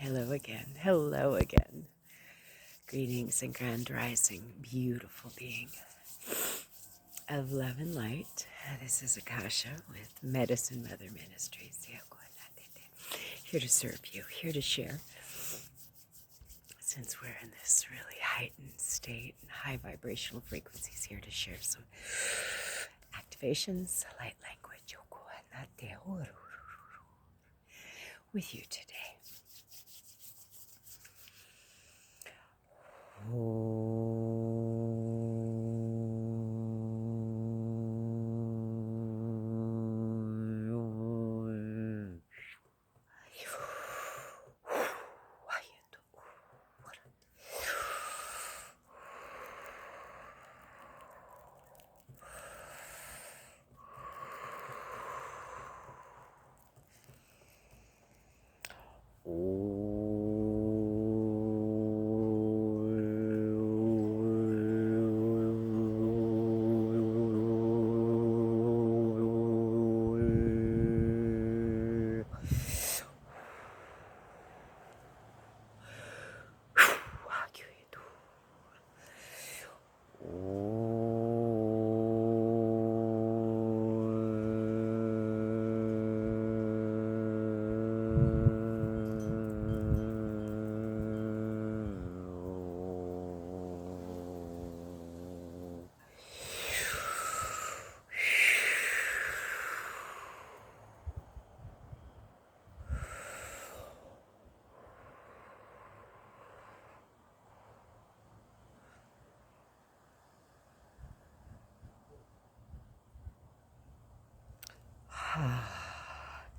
Hello again. Hello again. Greetings and grand rising, beautiful being of love and light. This is Akasha with Medicine Mother Ministries. Here to serve you, here to share. Since we're in this really heightened state and high vibrational frequencies, here to share some activations, light language with you today.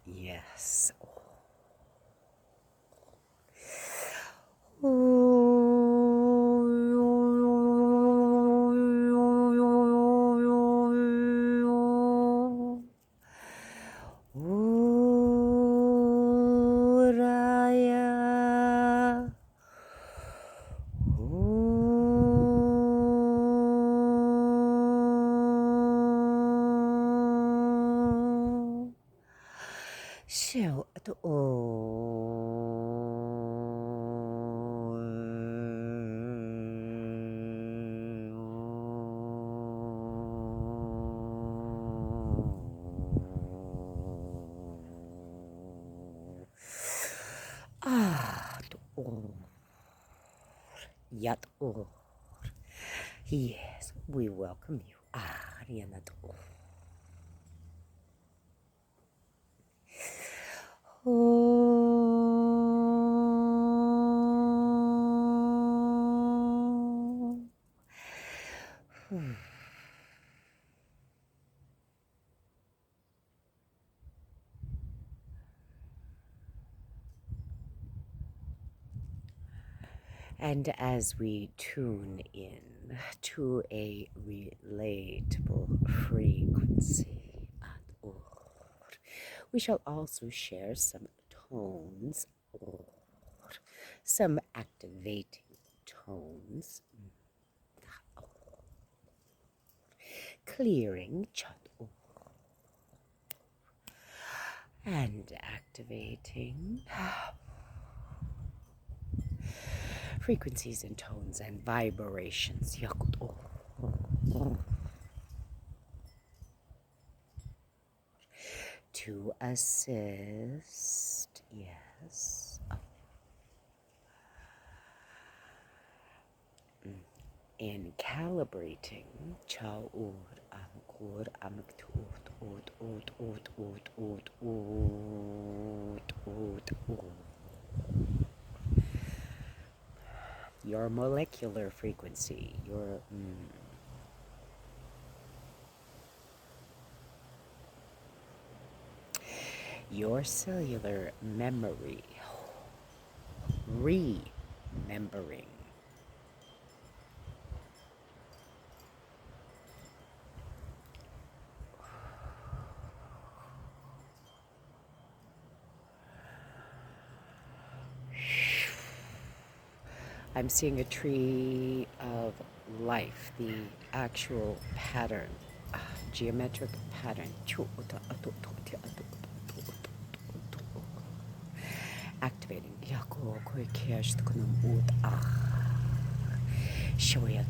Yes. So, Yat or yes, we welcome you. Arianat or. And as we tune in to a relatable frequency, we shall also share some tones or some activating tones, clearing and activating frequencies and tones and vibrations to assist, yes, in calibrating your molecular frequency, your cellular memory, remembering. I'm seeing a tree of life, the actual pattern, geometric pattern. Activating. Shoya.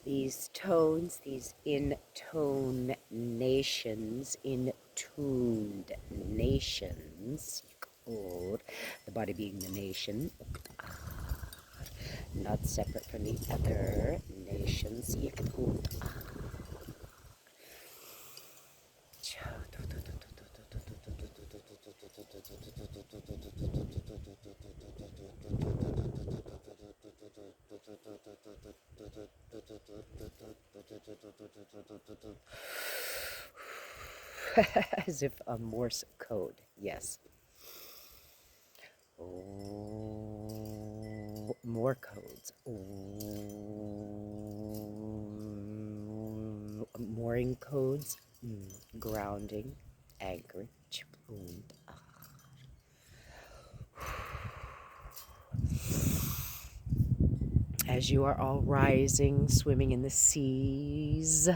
These tones, these intonations, intuned nations, the body being the nation, not separate from the other nations. As if a Morse code, yes. Oh, more codes. Oh, mooring codes. Grounding, anchorage. As you are all rising, swimming in the seas.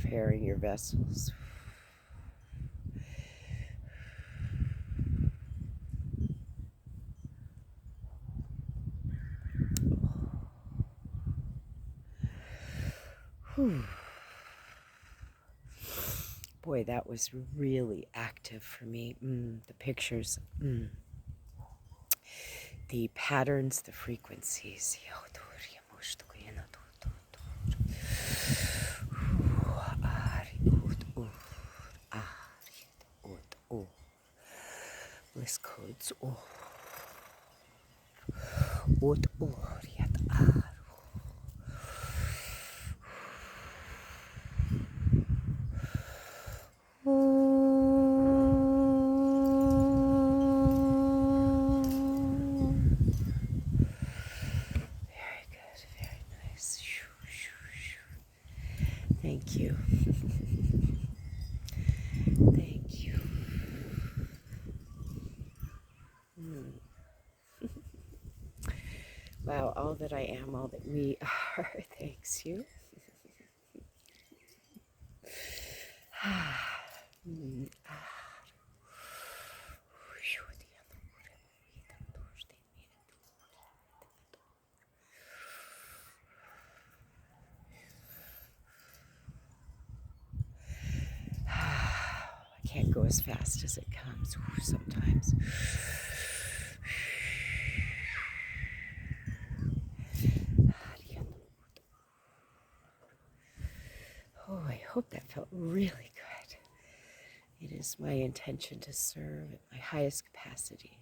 Preparing your vessels. Whew. Boy, that was really active for me. The pictures, the patterns, the frequencies. Bliss codes. Very good, very nice. Thank you. Thank you. Wow, all that I am, all that we are. Thanks you. I can't go as fast as it comes sometimes. Oh, I hope that felt really good. It is my intention to serve at my highest capacity.